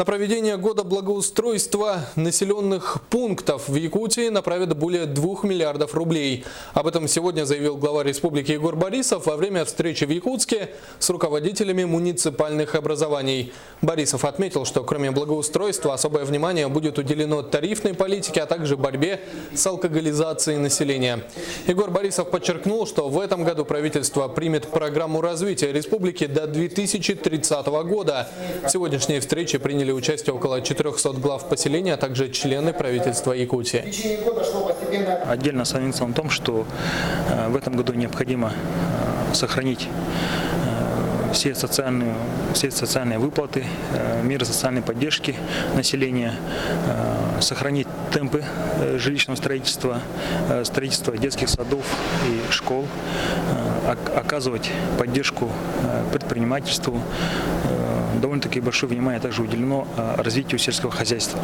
На проведение года благоустройства населенных пунктов в Якутии направят более 2 миллиардов рублей. Об этом сегодня заявил глава республики Егор Борисов во время встречи в Якутске с руководителями муниципальных образований. Борисов отметил, что кроме благоустройства особое внимание будет уделено тарифной политике, а также борьбе с алкоголизацией населения. Егор Борисов подчеркнул, что в этом году правительство примет программу развития республики до 2030 года. В сегодняшней встрече приняли участие около 400 глав поселения, а также члены правительства Якутии. Отдельно остановиться на том, что в этом году необходимо сохранить все социальные выплаты, меры социальной поддержки населения, сохранить темпы жилищного строительства, строительства детских садов и школ, оказывать поддержку предпринимательству. Довольно-таки большое внимание также уделено развитию сельского хозяйства.